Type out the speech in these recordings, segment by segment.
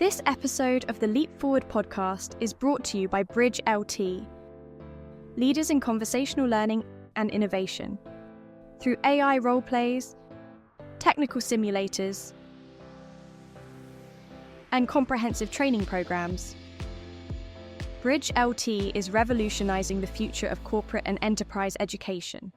This episode of the Leap Forward podcast is brought to you by bridgeLT, leaders in conversational learning and innovation. Through AI role plays, technical simulators, and comprehensive training programs, bridgeLT is revolutionizing the future of corporate and enterprise education.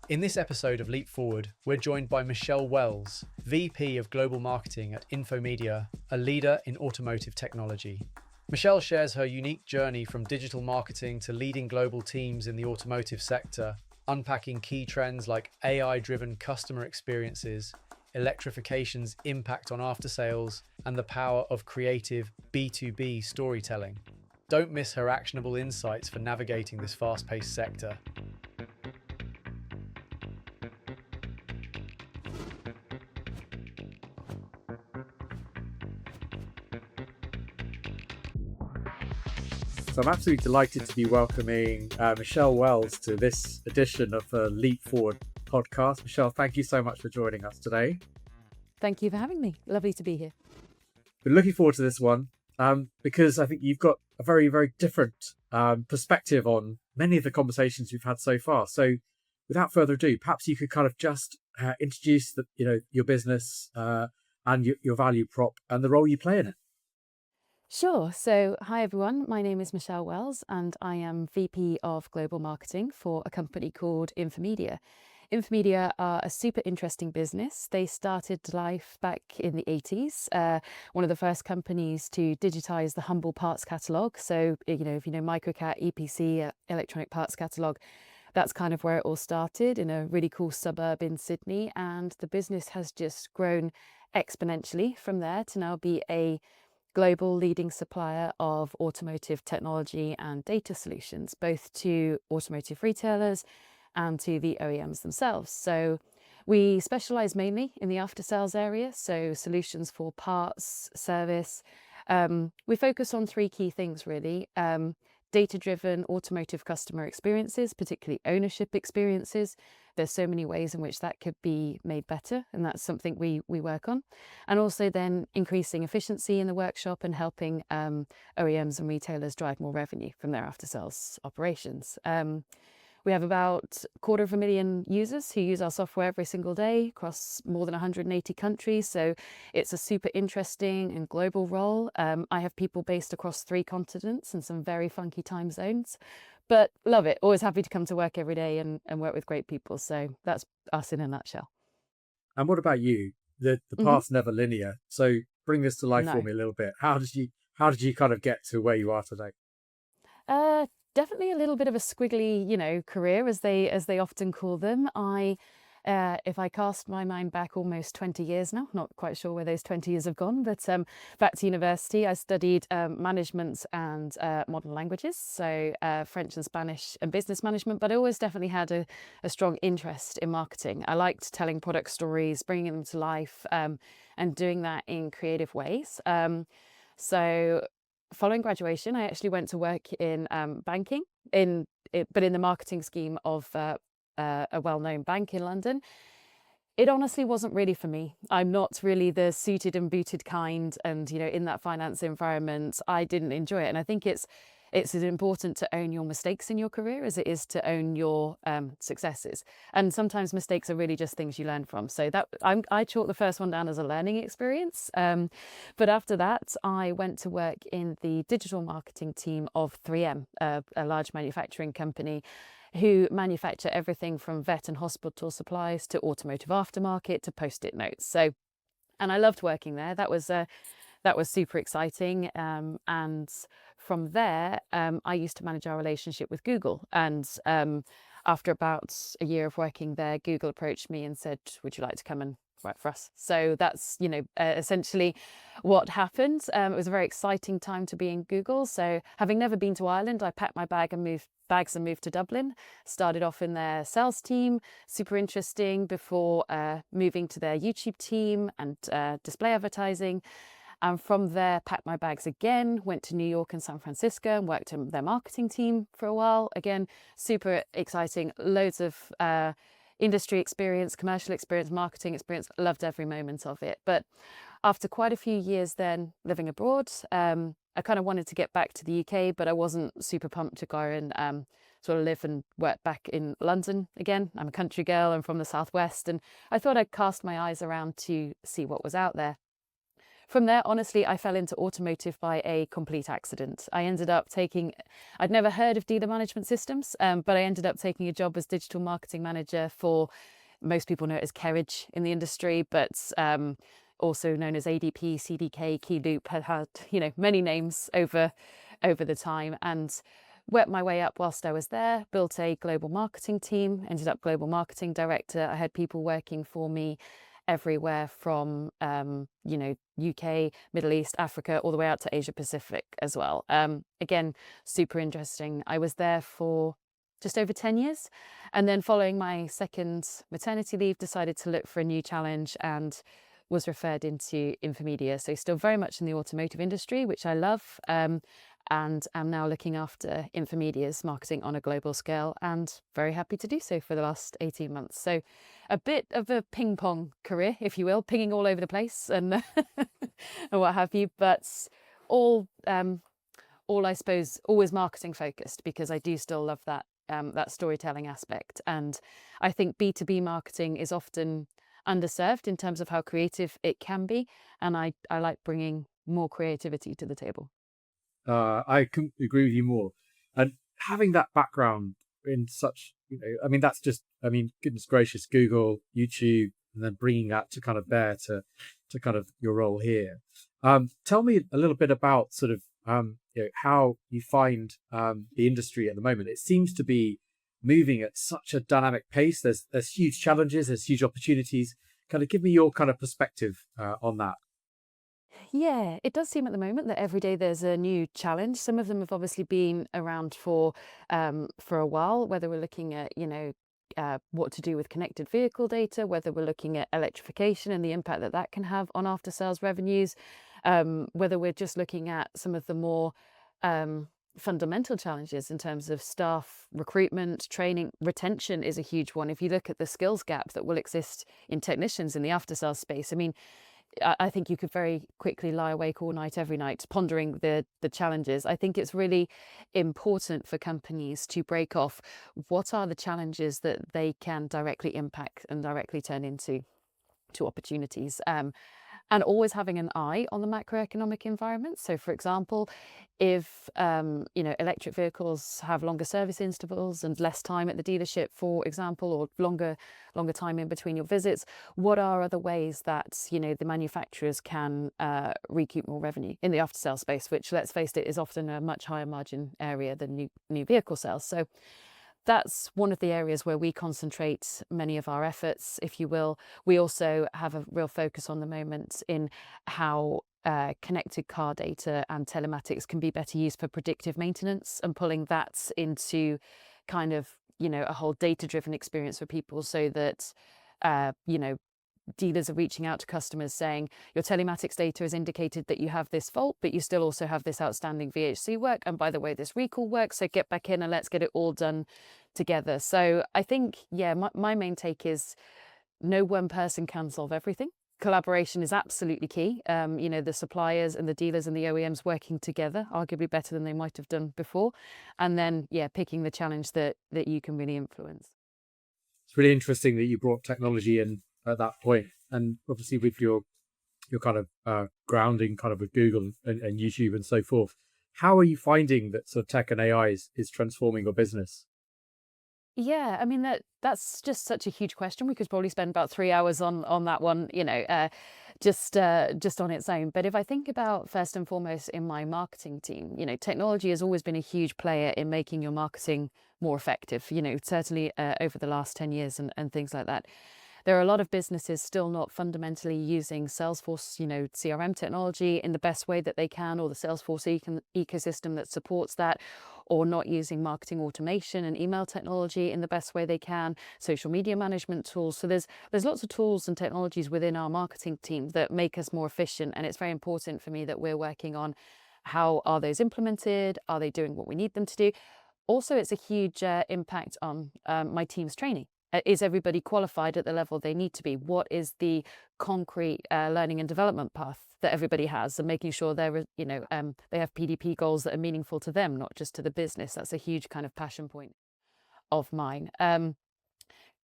In this episode of Leap Forward, we're joined by Michelle Wells, VP of Global Marketing at Infomedia, a leader in automotive technology. Michelle shares her unique journey from digital marketing to leading global teams in the automotive sector, unpacking key trends like AI-driven customer experiences, electrification's impact on after-sales, and the power of creative B2B storytelling. Don't miss her actionable insights for navigating this fast-paced sector. So I'm absolutely delighted to be welcoming Michelle Wells to this edition of the Leap Forward podcast. Michelle, thank you so much for joining us today. Thank you for having me. Lovely to be here. Been looking forward to this one because I think you've got a very, very different perspective on many of the conversations we've had so far. So without further ado, perhaps you could kind of just introduce your business and your value prop and the role you play in it. Sure. So, hi everyone. My name is Michelle Wells and I am VP of Global Marketing for a company called Infomedia. Infomedia are a super interesting business. They started life back in the 80s, one of the first companies to digitize the humble parts catalogue. So, if you know Microcat, EPC, electronic parts catalogue, that's kind of where it all started in a really cool suburb in Sydney. And the business has just grown exponentially from there to now be a global leading supplier of automotive technology and data solutions, both to automotive retailers and to the OEMs themselves. So we specialize mainly in the after sales area, so solutions for parts, service. We focus on three key things really. Data-driven automotive customer experiences, particularly ownership experiences. There's so many ways in which that could be made better, and that's something we work on. And also then increasing efficiency in the workshop and helping OEMs and retailers drive more revenue from their after-sales operations. We have about 250,000 users who use our software every single day across more than 180 countries. So it's a super interesting and global role. I have people based across 3 continents and some very funky time zones, but love it. Always happy to come to work every day and work with great people. So that's us in a nutshell. And what about you? The path's never linear. So bring this to life for me a little bit. How did you kind of get to where you are today? Definitely a little bit of a squiggly, career, as they often call them. If I cast my mind back almost 20 years now, not quite sure where those 20 years have gone, but back to university, I studied management and modern languages, so French and Spanish and business management, but I always definitely had a strong interest in marketing. I liked telling product stories, bringing them to life, and doing that in creative ways. So following graduation, I actually went to work in banking, but in the marketing scheme of a well-known bank in London. It honestly wasn't really for me. I'm not really the suited and booted kind, and in that finance environment, I didn't enjoy it. And I think it's as important to own your mistakes in your career as it is to own your successes. And sometimes mistakes are really just things you learn from. So I chalk the first one down as a learning experience. But after that, I went to work in the digital marketing team of 3M, a large manufacturing company who manufacture everything from vet and hospital supplies to automotive aftermarket to post-it notes. And I loved working there. That was super exciting. And from there, I used to manage our relationship with Google. And after about a year of working there, Google approached me and said, "Would you like to come and work for us?" So that's, essentially what happened. It was a very exciting time to be in Google. So having never been to Ireland, I packed my bags and moved to Dublin. Started off in their sales team, super interesting, before moving to their YouTube team and display advertising. And from there, packed my bags again, went to New York and San Francisco and worked in their marketing team for a while. Again, super exciting, loads of industry experience, commercial experience, marketing experience, loved every moment of it. But after quite a few years then living abroad, I kind of wanted to get back to the UK, but I wasn't super pumped to go and sort of live and work back in London again. I'm a country girl, I'm from the southwest, and I thought I'd cast my eyes around to see what was out there. From there, honestly, I fell into automotive by a complete accident. I'd never heard of dealer management systems, but I ended up taking a job as digital marketing manager for, most people know it as Kerridge in the industry, but also known as ADP, CDK, Keyloop, had many names over the time, and worked my way up whilst I was there, built a global marketing team, ended up global marketing director. I had people working for me everywhere from UK, Middle East, Africa, all the way out to Asia Pacific as well. Again, super interesting. I was there for just over 10 years, and then following my second maternity leave, decided to look for a new challenge and was referred into Infomedia. So still very much in the automotive industry, which I love, and am now looking after Infomedia's marketing on a global scale, and very happy to do so for the last 18 months. So a bit of a ping pong career, if you will, pinging all over the place and, and what have you, but all I suppose always marketing focused, because I do still love that that storytelling aspect. And I think B2B marketing is often underserved in terms of how creative it can be, and I like bringing more creativity to the table. I couldn't agree with you more. And having that background in such, that's just, goodness gracious, Google, YouTube, and then bringing that to kind of bear to kind of your role here. Tell me a little bit about sort of, how you find the industry at the moment. It seems to be moving at such a dynamic pace. There's huge challenges, there's huge opportunities. Kind of give me your kind of perspective on that. Yeah, it does seem at the moment that every day there's a new challenge. Some of them have obviously been around for a while, whether we're looking at, what to do with connected vehicle data, whether we're looking at electrification and the impact that that can have on after sales revenues, whether we're just looking at some of the more fundamental challenges in terms of staff recruitment, training, retention is a huge one. If you look at the skills gap that will exist in technicians in the after sales space, I mean, I think you could very quickly lie awake all night, every night, pondering the challenges. I think it's really important for companies to break off what are the challenges that they can directly impact and directly turn into opportunities. And always having an eye on the macroeconomic environment. So, for example, if electric vehicles have longer service intervals and less time at the dealership, for example, or longer time in between your visits, what are other ways that the manufacturers can recoup more revenue in the after-sales space, which, let's face it, is often a much higher margin area than new vehicle sales. So that's one of the areas where we concentrate many of our efforts, if you will. We also have a real focus on the moment in how connected car data and telematics can be better used for predictive maintenance, and pulling that into kind of, a whole data-driven experience for people, so that, dealers are reaching out to customers saying, your telematics data has indicated that you have this fault, but you still also have this outstanding VHC work. And by the way, this recall work. So get back in and let's get it all done together. So I think, my main take is no one person can solve everything. Collaboration is absolutely key. The suppliers and the dealers and the OEMs working together, arguably better than they might have done before. And then, picking the challenge that you can really influence. It's really interesting that you brought technology in at that point, and obviously with your kind of grounding kind of with Google and YouTube and so forth. How are you finding that sort of tech and AI is transforming your business? Yeah, I mean, that's just such a huge question. We could probably spend about 3 hours on that one, just on its own. But if I think about, first and foremost, in my marketing team, technology has always been a huge player in making your marketing more effective, certainly over the last 10 years and things like that. There are a lot of businesses still not fundamentally using Salesforce, CRM technology in the best way that they can, or the Salesforce ecosystem that supports that, or not using marketing automation and email technology in the best way they can, social media management tools. So there's lots of tools and technologies within our marketing team that make us more efficient. And it's very important for me that we're working on how are those implemented? Are they doing what we need them to do? Also, it's a huge impact on my team's training. is everybody qualified at the level they need to be? What is the concrete learning and development path that everybody has, and making sure they're, they have PDP goals that are meaningful to them, not just to the business. That's a huge kind of passion point of mine.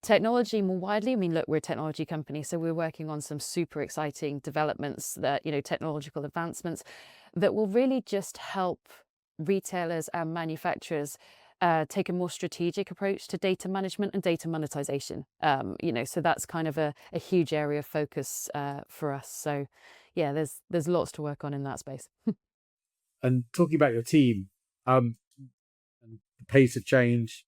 Technology more widely, I mean, look, we're a technology company, so we're working on some super exciting developments that, technological advancements that will really just help retailers and manufacturers take a more strategic approach to data management and data monetization. So that's kind of a huge area of focus for us. So yeah, there's lots to work on in that space. And talking about your team, and the pace of change,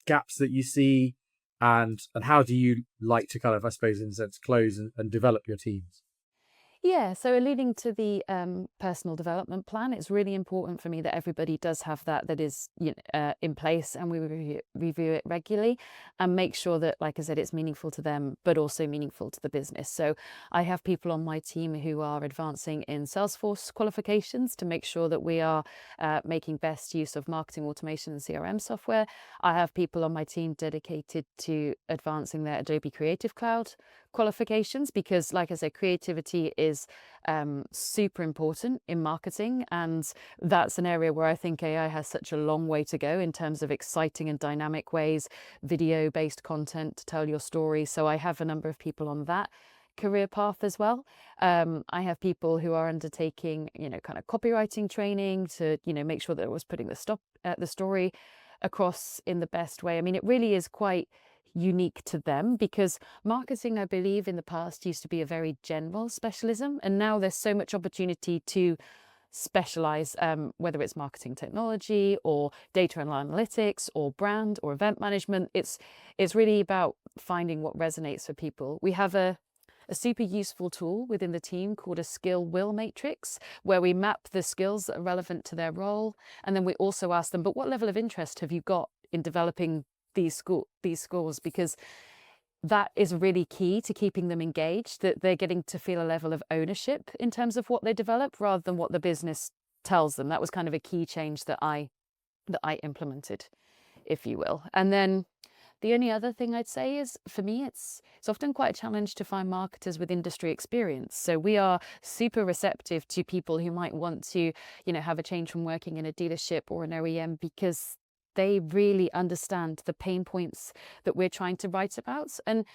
gaps that you see, and how do you like to kind of, I suppose, in a sense, close and develop your teams? Yeah, so alluding to the personal development plan, it's really important for me that everybody does have that is in place, and we review it regularly and make sure that, like I said, it's meaningful to them, but also meaningful to the business. So I have people on my team who are advancing in Salesforce qualifications to make sure that we are making best use of marketing automation and CRM software. I have people on my team dedicated to advancing their Adobe Creative Cloud qualifications, because, like I said, creativity is super important in marketing, and that's an area where I think AI has such a long way to go in terms of exciting and dynamic ways, video-based content to tell your story. So I have a number of people on that career path as well. I have people who are undertaking, kind of copywriting training to, make sure that it was putting the story across in the best way. I mean, it really is quite unique to them, because marketing, I believe, in the past used to be a very general specialism, and now there's so much opportunity to specialize, whether it's marketing technology or data and analytics or brand or event management. It's really about finding what resonates for people. We have a super useful tool within the team called a skill will matrix, where we map the skills that are relevant to their role, and then we also ask them, but what level of interest have you got in developing these skills? Because that is really key to keeping them engaged, that they're getting to feel a level of ownership in terms of what they develop rather than what the business tells them. That was kind of a key change that I implemented, if you will. And then the only other thing I'd say is, for me, it's often quite a challenge to find marketers with industry experience. So we are super receptive to people who might want to, have a change from working in a dealership or an OEM, because they really understand the pain points that we're trying to write about. And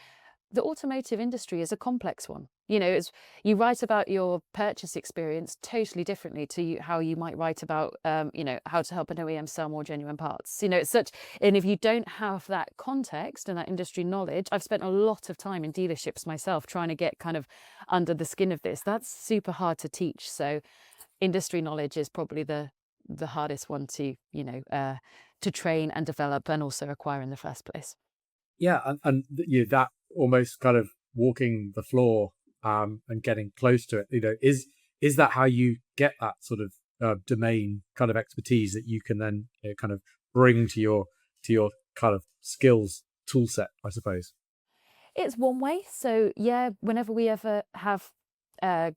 the automotive industry is a complex one. You write about your purchase experience totally differently to how you might write about, how to help an OEM sell more genuine parts. It's such, and if you don't have that context and that industry knowledge, I've spent a lot of time in dealerships myself trying to get kind of under the skin of this. That's super hard to teach. So industry knowledge is probably the hardest one to, to train and develop and also acquire in the first place. Yeah, and that almost kind of walking the floor and getting close to it, is that how you get that sort of domain kind of expertise that you can then kind of bring to your kind of skills tool set, I suppose? It's one way. So yeah, whenever we ever have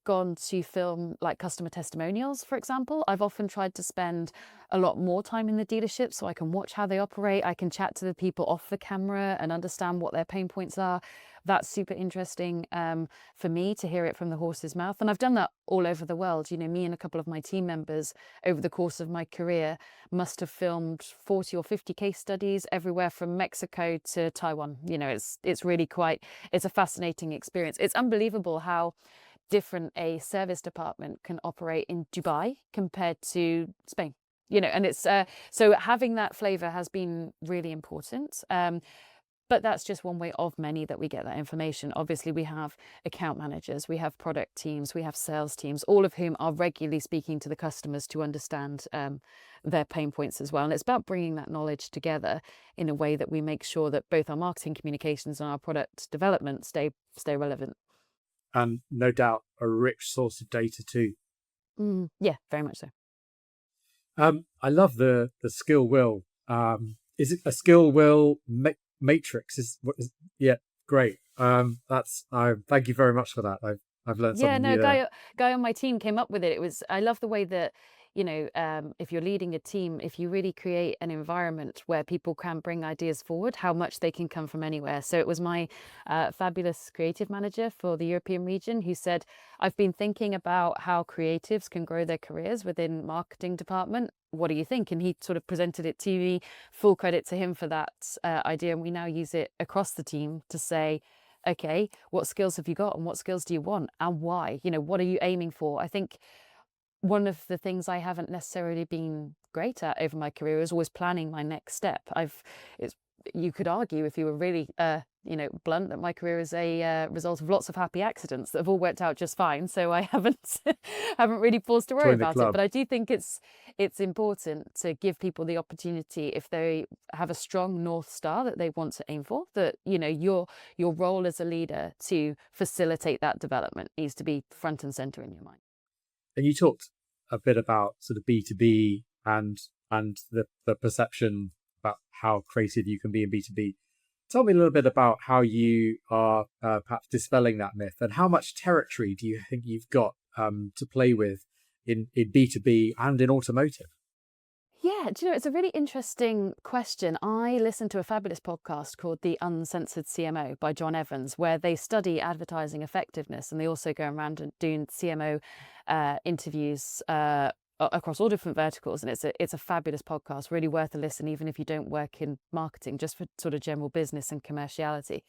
gone to film like customer testimonials, for example, I've often tried to spend a lot more time in the dealership so I can watch how they operate. I can chat to the people off the camera and understand what their pain points are. That's super interesting for me to hear it from the horse's mouth. And I've done that all over the world. Me and a couple of my team members over the course of my career must have filmed 40 or 50 case studies everywhere from Mexico to Taiwan. It's really it's a fascinating experience. It's unbelievable how different a service department can operate in Dubai compared to Spain, and it's so having that flavor has been really important. But that's just one way of many that we get that information. Obviously, we have account managers, we have product teams, we have sales teams, all of whom are regularly speaking to the customers to understand their pain points as well. And it's about bringing that knowledge together in a way that we make sure that both our marketing communications and our product development stay relevant. And no doubt a rich source of data too. Yeah, very much so. I love the skill will. Is it a skill will matrix? Yeah, great. Thank you very much for that. I've learned something new there. Guy on my team came up with it. I love the way that if you're leading a team, if you really create an environment where people can bring ideas forward, how much they can come from anywhere. So it was my fabulous creative manager for the European region who said, I've been thinking about how creatives can grow their careers within marketing department. What do you think? And he sort of presented it to me. Full credit to him for that idea. And we now use it across the team to say, okay, what skills have you got and what skills do you want and why? What are you aiming for? I think one of the things I haven't necessarily been great at over my career is always planning my next step. You could argue, if you were really, blunt, that my career is a result of lots of happy accidents that have all worked out just fine. So I haven't haven't really paused to worry Join the about it. club. But I do think it's important to give people the opportunity, if they have a strong North Star that they want to aim for, that your role as a leader to facilitate that development needs to be front and center in your mind. And you talked a bit about sort of B2B and the perception about how creative you can be in B2B. Tell me a little bit about how you are perhaps dispelling that myth, and how much territory do you think you've got to play with in B2B and in automotive? Yeah, do you know, it's a really interesting question. I listened to a fabulous podcast called The Uncensored CMO by John Evans, where they study advertising effectiveness, and they also go around and doing CMO interviews across all different verticals. And it's a fabulous podcast, really worth a listen, even if you don't work in marketing, just for sort of general business and commerciality.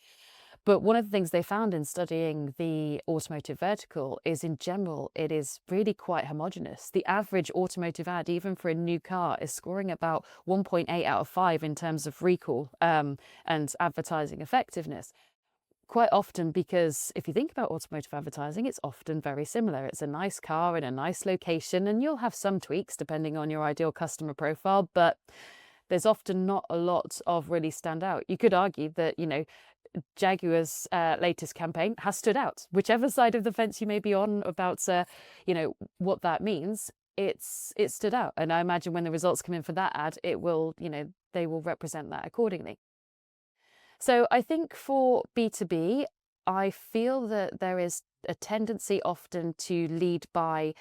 But one of the things they found in studying the automotive vertical is, in general, it is really quite homogenous. The average automotive ad, even for a new car, is scoring about 1.8 out of 5 in terms of recall and advertising effectiveness. Quite often, because if you think about automotive advertising, it's often very similar. It's a nice car in a nice location, and you'll have some tweaks depending on your ideal customer profile, but there's often not a lot of really stand out. You could argue that, Jaguar's latest campaign has stood out. Whichever side of the fence you may be on about, what that means, it stood out. And I imagine when the results come in for that ad, it will, they will represent that accordingly. So I think for B2B, I feel that there is a tendency often to lead by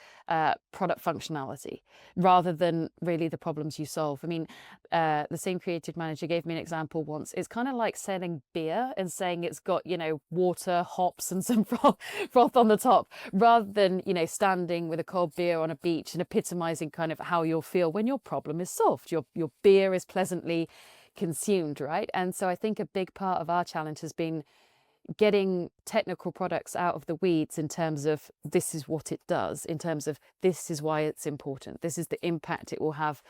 product functionality rather than really the problems you solve. I mean, the same creative manager gave me an example once. It's kind of like selling beer and saying it's got, water, hops and some froth on the top, rather than, standing with a cold beer on a beach and epitomizing kind of how you'll feel when your problem is solved. Your beer is pleasantly consumed, right? And so I think a big part of our challenge has been getting technical products out of the weeds in terms of this is what it does, in terms of this is why it's important, this is the impact it will have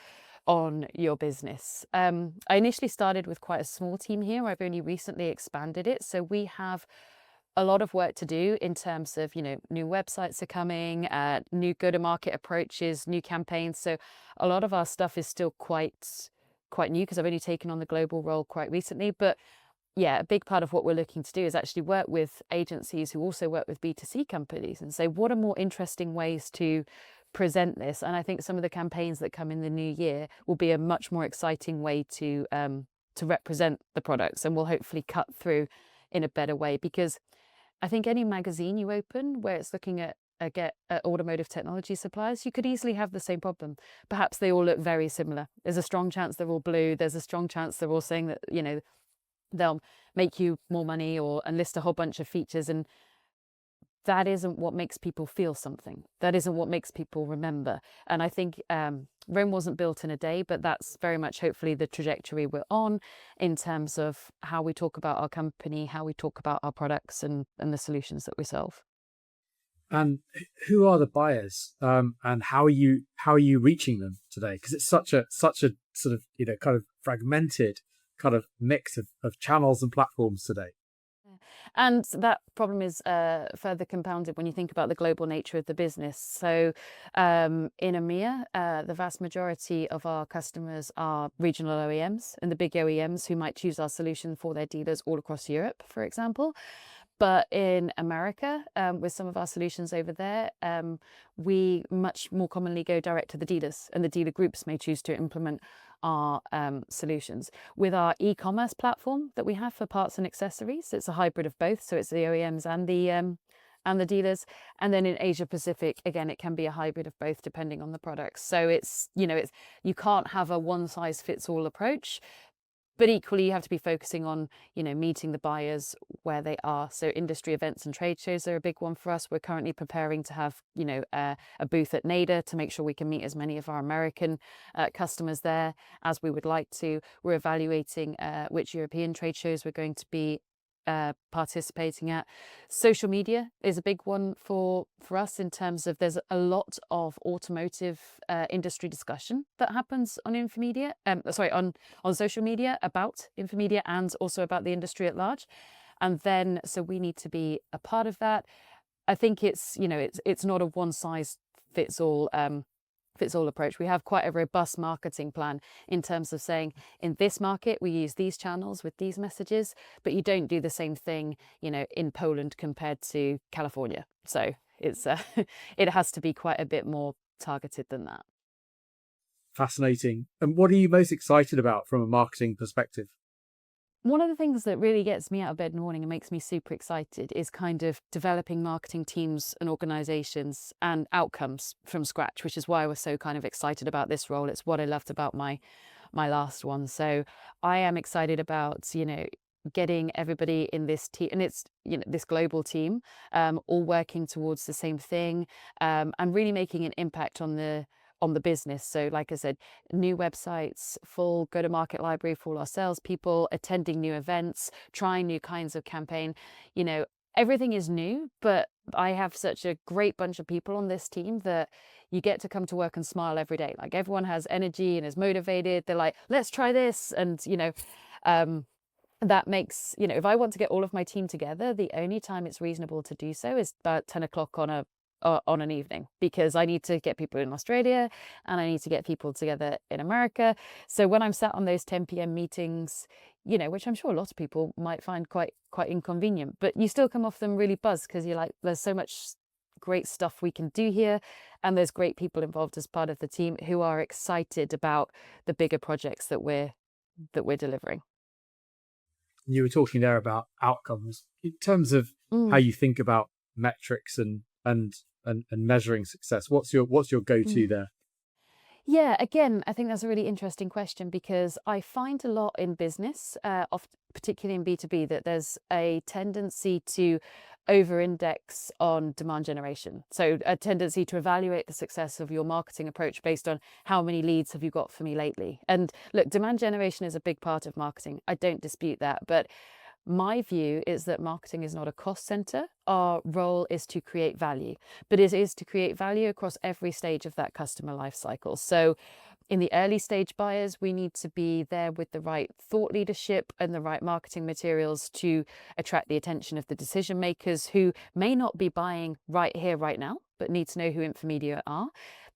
on your business. I initially started with quite a small team here. I've only recently expanded it. So we have a lot of work to do in terms of, new websites are coming, new go-to-market approaches, new campaigns. So a lot of our stuff is still quite new because I've only taken on the global role quite recently. But yeah, a big part of what we're looking to do is actually work with agencies who also work with B2C companies and say, what are more interesting ways to present this? And I think some of the campaigns that come in the new year will be a much more exciting way to represent the products, and will hopefully cut through in a better way. Because I think any magazine you open where it's looking at automotive technology suppliers, you could easily have the same problem. Perhaps they all look very similar. There's a strong chance they're all blue. There's a strong chance they're all saying that, they'll make you more money and list a whole bunch of features. And that isn't what makes people feel something. That isn't what makes people remember. And I think Rome wasn't built in a day, but that's very much hopefully the trajectory we're on in terms of how we talk about our company, how we talk about our products and the solutions that we solve. And who are the buyers, and how are you reaching them today? Because it's such a sort of kind of fragmented kind of mix of channels and platforms today. And that problem is further compounded when you think about the global nature of the business. So in EMEA, the vast majority of our customers are regional OEMs and the big OEMs who might choose our solution for their dealers all across Europe, for example. But in America, with some of our solutions over there, we much more commonly go direct to the dealers, and the dealer groups may choose to implement our solutions. With our e-commerce platform that we have for parts and accessories, it's a hybrid of both. So it's the OEMs and and the dealers. And then in Asia Pacific, again, it can be a hybrid of both depending on the products. So it's, you can't have a one size fits all approach, but equally you have to be focusing on, meeting the buyers where they are. So industry events and trade shows are a big one for us. We're currently preparing to have, a booth at NADA to make sure we can meet as many of our American customers there as we would like to. We're evaluating which European trade shows we're going to be participating at. Social media is a big one for us in terms of there's a lot of automotive industry discussion that happens on Infomedia, on social media about Infomedia and also about the industry at large. And then, so we need to be a part of that. I think it's not a one size fits all approach. We have quite a robust marketing plan in terms of saying, in this market, we use these channels with these messages, but you don't do the same thing, in Poland compared to California. So it's it has to be quite a bit more targeted than that. Fascinating. And what are you most excited about from a marketing perspective? One of the things that really gets me out of bed in the morning and makes me super excited is kind of developing marketing teams and organizations and outcomes from scratch, which is why I was so kind of excited about this role. It's what I loved about my last one. So I am excited about, getting everybody in this team, and it's, this global team, all working towards the same thing, and really making an impact on the business. So like I said, new websites, full go-to-market library for all our salespeople, attending new events, trying new kinds of campaign. Everything is new, but I have such a great bunch of people on this team that you get to come to work and smile every day. Like, everyone has energy and is motivated. They're like, let's try this. And, that makes, if I want to get all of my team together, the only time it's reasonable to do so is about 10 o'clock on an evening, because I need to get people in Australia and I need to get people together in America. So when I'm sat on those 10 p.m. meetings, which I'm sure a lot of people might find quite inconvenient, but you still come off them really buzzed, because you're like, there's so much great stuff we can do here, and there's great people involved as part of the team who are excited about the bigger projects that we're delivering. You were talking there about outcomes in terms of how you think about metrics and measuring success. What's your go-to there? Yeah, again, I think that's a really interesting question, because I find a lot in business, particularly in B2B, that there's a tendency to over-index on demand generation. So a tendency to evaluate the success of your marketing approach based on how many leads have you got for me lately. And look, demand generation is a big part of marketing. I don't dispute that, but my view is that marketing is not a cost center. Our role is to create value, but it is to create value across every stage of that customer life cycle. So in the early stage buyers, we need to be there with the right thought leadership and the right marketing materials to attract the attention of the decision makers who may not be buying right here, right now, but need to know who Infomedia are.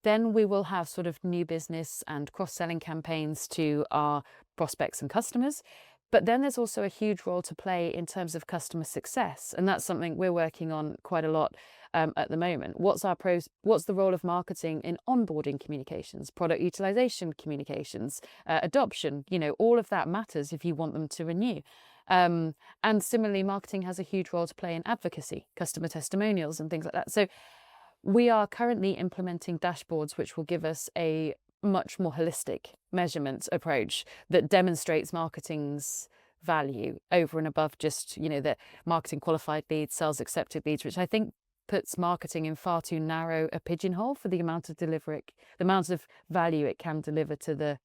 Then we will have sort of new business and cross-selling campaigns to our prospects and customers. But then there's also a huge role to play in terms of customer success. And that's something we're working on quite a lot at the moment. What's the role of marketing in onboarding communications, product utilization communications, adoption? All of that matters if you want them to renew. And similarly, marketing has a huge role to play in advocacy, customer testimonials and things like that. So we are currently implementing dashboards which will give us a much more holistic measurement approach that demonstrates marketing's value over and above just, the marketing qualified leads, sales accepted leads, which I think puts marketing in far too narrow a pigeonhole for the amount of value it can deliver to the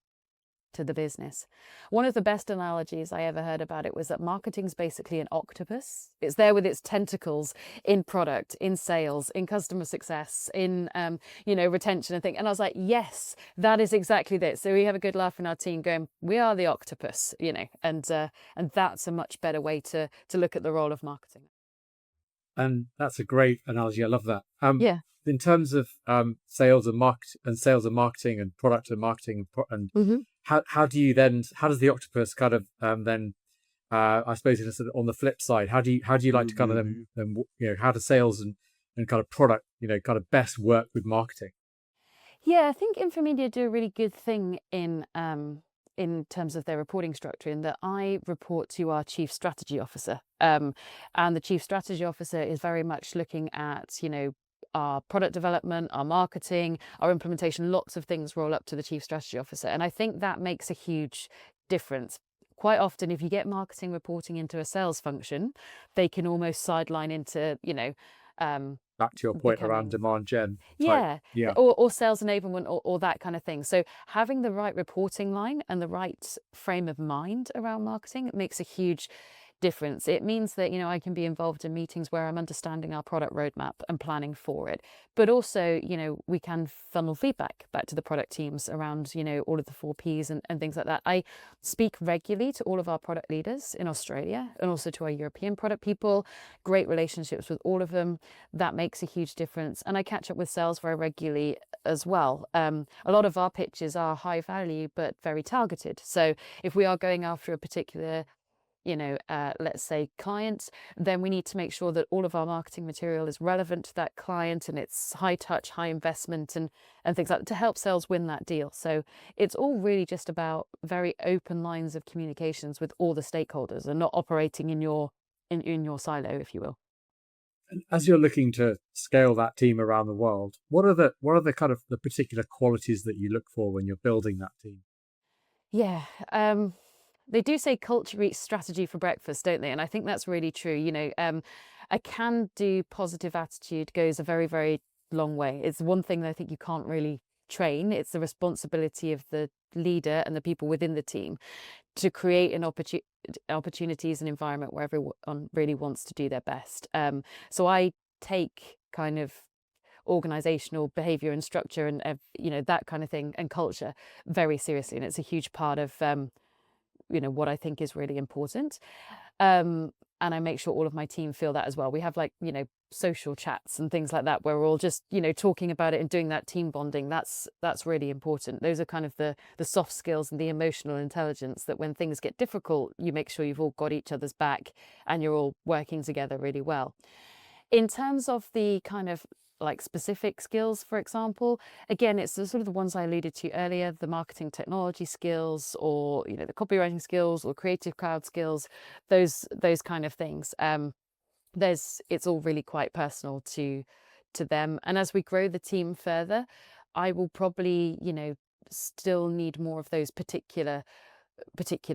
business. One of the best analogies I ever heard about it was that marketing's basically an octopus. It's there with its tentacles in product, in sales, in customer success, in retention and things. And I was like, yes, that is exactly this. So we have a good laugh in our team going, we are the octopus, and that's a much better way to look at the role of marketing. And that's a great analogy. I love that. Yeah. In terms of sales and marketing and product and marketing and how does the octopus kind of I suppose on the flip side, how do you like to kind of how do sales and kind of product kind of best work with marketing? Yeah, I think Infomedia do a really good thing in in terms of their reporting structure, in that I report to our chief strategy officer. And the chief strategy officer is very much looking at, our product development, our marketing, our implementation. Lots of things roll up to the chief strategy officer. And I think that makes a huge difference. Quite often, if you get marketing reporting into a sales function, they can almost sideline into, Back to your point around demand gen type. yeah, or sales enablement, or that kind of thing. So having the right reporting line and the right frame of mind around marketing makes a huge difference. It means that, I can be involved in meetings where I'm understanding our product roadmap and planning for it. But also, we can funnel feedback back to the product teams around, all of the 4Ps and things like that. I speak regularly to all of our product leaders in Australia and also to our European product people. Great relationships with all of them. That makes a huge difference. And I catch up with sales very regularly as well. A lot of our pitches are high value, but very targeted. So if we are going after a particular let's say clients, then we need to make sure that all of our marketing material is relevant to that client, and it's high touch, high investment, and things like that to help sales win that deal. So it's all really just about very open lines of communications with all the stakeholders, and not operating in your silo, if you will. And as you're looking to scale that team around the world, what are the kind of the particular qualities that you look for when you're building that team? Yeah. They do say culture eats strategy for breakfast, don't they? And I think that's really true. A can-do positive attitude goes a very, very long way. It's one thing that I think you can't really train. It's the responsibility of the leader and the people within the team to create an opportunities and environment where everyone really wants to do their best. So I take kind of organizational behavior and structure and that kind of thing and culture very seriously, and it's a huge part of what I think is really important. And I make sure all of my team feel that as well. We have social chats and things like that where we're all just talking about it and doing that team bonding. That's really important. Those are kind of the soft skills and the emotional intelligence that when things get difficult, you make sure you've all got each other's back and you're all working together really well. In terms of the kind of specific skills, for example, again, it's the sort of the ones I alluded to earlier, the marketing technology skills, or the copywriting skills, or creative cloud skills, those kind of things. It's all really quite personal to them. And as we grow the team further, I will probably still need more of those particular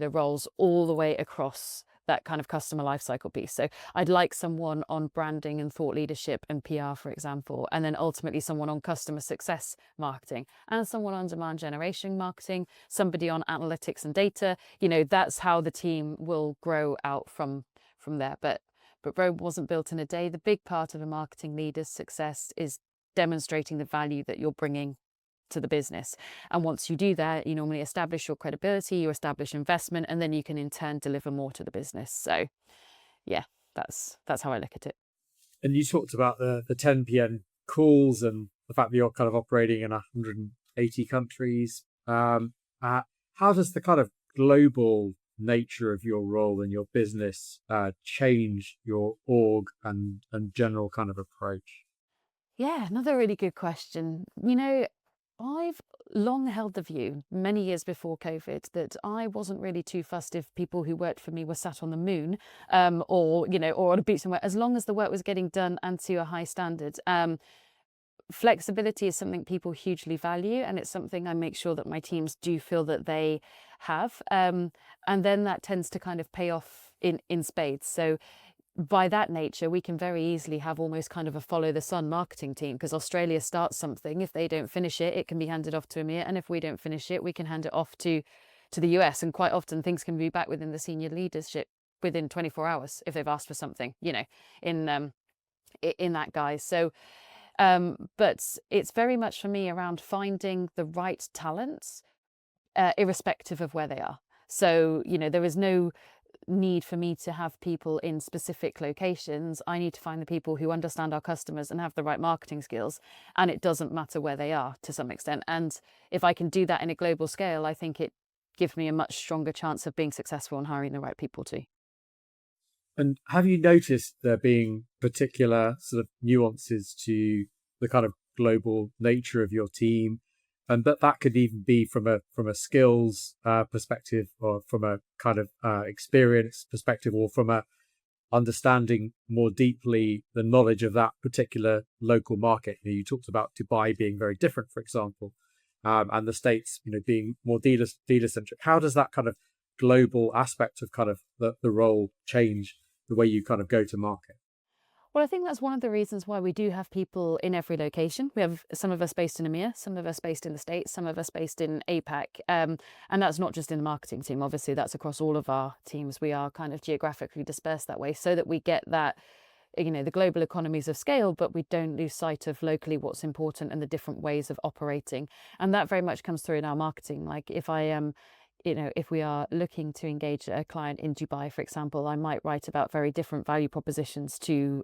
roles all the way across that kind of customer lifecycle piece. So I'd like someone on branding and thought leadership and PR, for example, and then ultimately someone on customer success marketing, and someone on demand generation marketing, somebody on analytics and data. That's how the team will grow out from there. But Rome wasn't built in a day. The big part of a marketing leader's success is demonstrating the value that you're bringing to the business. And once you do that, you normally establish your credibility, you establish investment, and then you can in turn deliver more to the business. So yeah, that's how I look at it. And you talked about the 10 p.m. calls and the fact that you're kind of operating in 180 countries. How does the kind of global nature of your role and your business change your org and general kind of approach? Yeah, another really good question. I've long held the view, many years before COVID, that I wasn't really too fussed if people who worked for me were sat on the moon, or on a beach somewhere, as long as the work was getting done and to a high standard. Flexibility is something people hugely value, and it's something I make sure that my teams do feel that they have. And then that tends to kind of pay off in spades. So by that nature, we can very easily have almost kind of a follow the sun marketing team, because Australia starts something. If they don't finish it, it can be handed off to EMEA. And if we don't finish it, we can hand it off to the US. And quite often things can be back within the senior leadership within 24 hours if they've asked for something, in that guise. So, but it's very much for me around finding the right talents, irrespective of where they are. So, there is no need for me to have people in specific locations. I need to find the people who understand our customers and have the right marketing skills, and it doesn't matter where they are to some extent. And if I can do that in a global scale, I think it gives me a much stronger chance of being successful and hiring the right people too. And have you noticed there being particular sort of nuances to the kind of global nature of your team? And that could even be from a skills perspective, or from a kind of experience perspective, or from a understanding more deeply the knowledge of that particular local market. You talked about Dubai being very different, for example, and the States, being more dealer centric. How does that kind of global aspect of kind of the role change the way you kind of go to market? Well, I think that's one of the reasons why we do have people in every location. We have some of us based in EMEA, some of us based in the States, some of us based in APAC. And that's not just in the marketing team. Obviously, that's across all of our teams. We are kind of geographically dispersed that way so that we get that, the global economies of scale, but we don't lose sight of locally what's important and the different ways of operating. And that very much comes through in our marketing. Like if I am, if we are looking to engage a client in Dubai, for example, I might write about very different value propositions to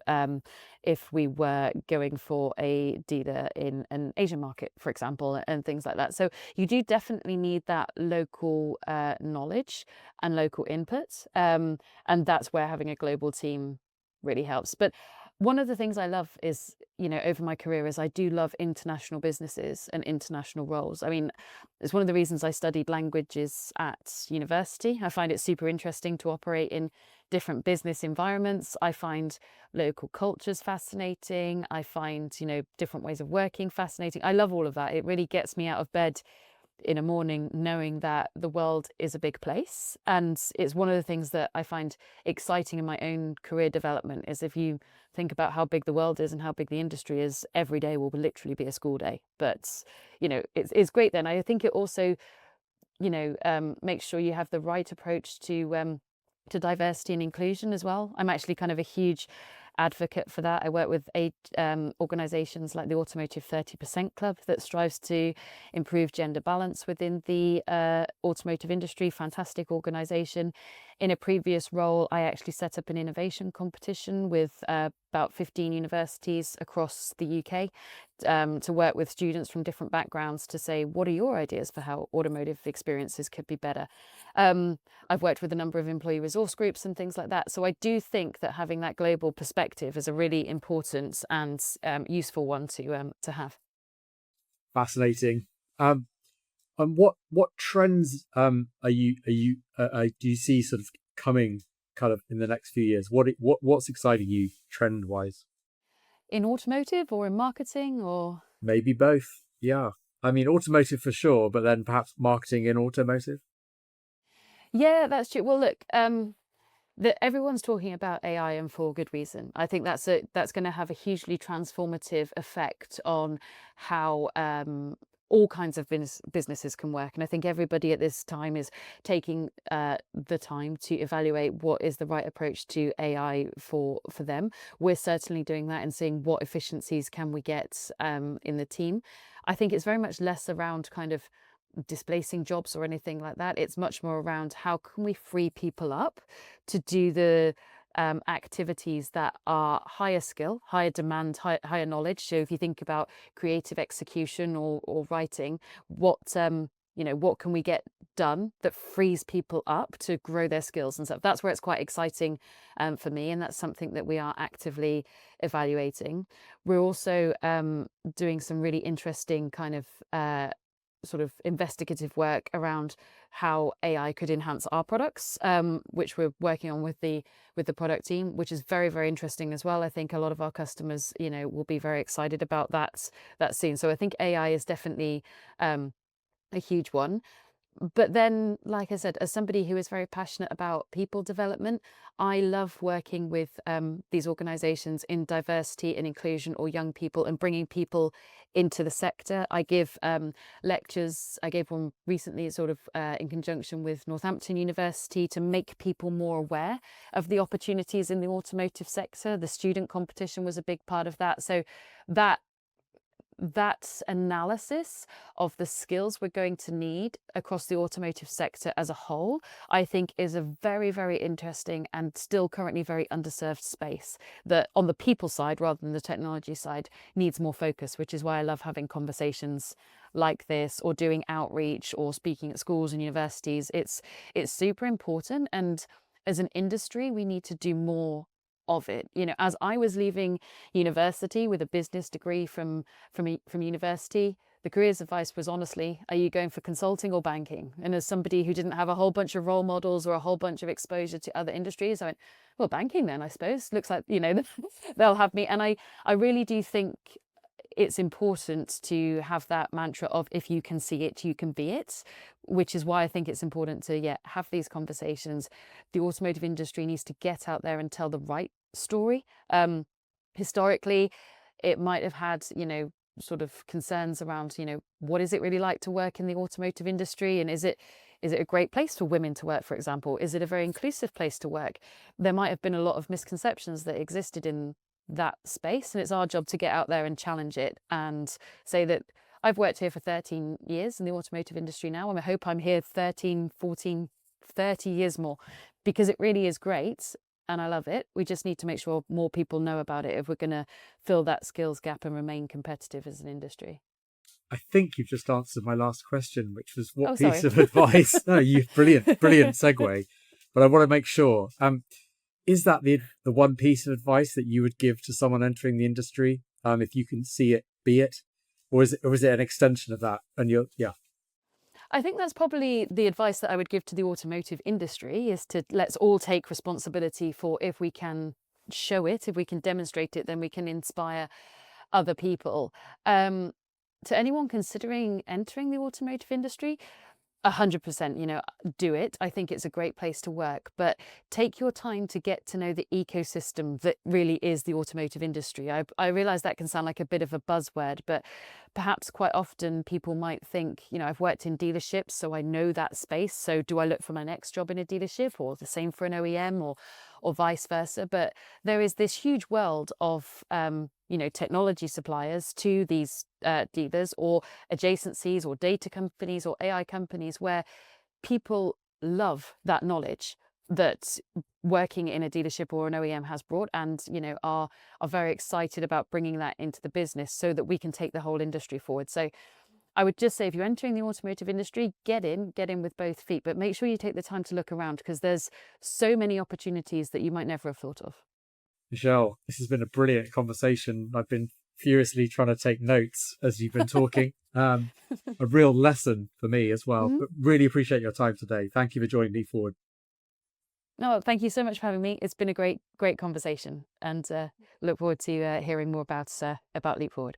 if we were going for a dealer in an Asian market, for example, and things like that. So you do definitely need that local knowledge and local input. And that's where having a global team really helps. But one of the things I love is, over my career, is I do love international businesses and international roles. I mean, it's one of the reasons I studied languages at university. I find it super interesting to operate in different business environments. I find local cultures fascinating. I find, different ways of working fascinating. I love all of that. It really gets me out of bed in a morning knowing that the world is a big place. And it's one of the things that I find exciting in my own career development is if you think about how big the world is and how big the industry is, every day will literally be a school day. But, it's great then. I think it also, makes sure you have the right approach to diversity and inclusion as well. I'm actually kind of a huge advocate for that. I work with organisations like the Automotive 30% Club that strives to improve gender balance within the automotive industry. Fantastic organisation. In a previous role, I actually set up an innovation competition with about 15 universities across the UK to work with students from different backgrounds to say, what are your ideas for how automotive experiences could be better? I've worked with a number of employee resource groups and things like that. So I do think that having that global perspective is a really important and useful one to have. Fascinating. And what trends do you see sort of coming kind of in the next few years? What's exciting you trend wise? In automotive or in marketing or? Maybe both. Yeah. I mean, automotive for sure, but then perhaps marketing in automotive. Yeah, that's true. Well, look, everyone's talking about AI and for good reason. I think that's going to have a hugely transformative effect on how all kinds of businesses can work. And I think everybody at this time is taking the time to evaluate what is the right approach to AI for them. We're certainly doing that and seeing what efficiencies can we get in the team. I think it's very much less around kind of displacing jobs or anything like that. It's much more around how can we free people up to do the activities that are higher skill, higher demand, higher knowledge. So if you think about creative execution or writing, what can we get done that frees people up to grow their skills and stuff? That's where it's quite exciting for me, and that's something that we are actively evaluating. We're also doing some really interesting kind of sort of investigative work around how AI could enhance our products, which we're working on with the product team, which is very, very interesting as well. I think a lot of our customers, will be very excited about that soon. So I think AI is definitely a huge one. But then, like I said, as somebody who is very passionate about people development, I love working with these organizations in diversity and inclusion or young people and bringing people into the sector. I give lectures. I gave one recently sort of in conjunction with Northampton University to make people more aware of the opportunities in the automotive sector. The student competition was a big part of that. So that analysis of the skills we're going to need across the automotive sector as a whole, I think is a very, very interesting and still currently very underserved space that on the people side rather than the technology side needs more focus, which is why I love having conversations like this or doing outreach or speaking at schools and universities. It's super important, and as an industry we need to do more of it. As I was leaving university with a business degree from university, the careers advice was honestly, are you going for consulting or banking? And as somebody who didn't have a whole bunch of role models or a whole bunch of exposure to other industries, I went, well, banking then, I suppose. Looks like, they'll have me. And I really do think it's important to have that mantra of, if you can see it, you can be it, which is why I think it's important to have these conversations. The automotive industry needs to get out there and tell the right story. Historically, it might have had, sort of concerns around, what is it really like to work in the automotive industry? And is it a great place for women to work, for example? Is it a very inclusive place to work? There might have been a lot of misconceptions that existed in that space, and it's our job to get out there and challenge it and say that I've worked here for 13 years in the automotive industry now, and I hope I'm here 13, 14, 30 years more, because it really is great and I love it. We just need to make sure more people know about it if we're going to fill that skills gap and remain competitive as an industry. I think you've just answered my last question, which was what sorry. piece of advice? No, brilliant segue. But I want to make sure, is that the one piece of advice that you would give to someone entering the industry? If you can see it, be it, or is it an extension of that? And I think that's probably the advice that I would give to the automotive industry, is to let's all take responsibility for, if we can show it, if we can demonstrate it, then we can inspire other people. To anyone considering entering the automotive industry, 100%, do it. I think it's a great place to work, but take your time to get to know the ecosystem that really is the automotive industry. I realize that can sound like a bit of a buzzword, but perhaps quite often people might think, I've worked in dealerships, so I know that space. So do I look for my next job in a dealership, or the same for an OEM, or vice versa? But there is this huge world of, technology suppliers to these dealers, or adjacencies, or data companies, or AI companies, where people love that knowledge that working in a dealership or an OEM has brought, and are very excited about bringing that into the business so that we can take the whole industry forward. So I would just say, if you're entering the automotive industry, get in with both feet, but make sure you take the time to look around, because there's so many opportunities that you might never have thought of. Michelle, this has been a brilliant conversation. I've been furiously trying to take notes as you've been talking. A real lesson for me as well. Mm-hmm. But really appreciate your time today. Thank you for joining Leap Forward. No, thank you so much for having me. It's been a great conversation, and look forward to hearing more about Leap Forward.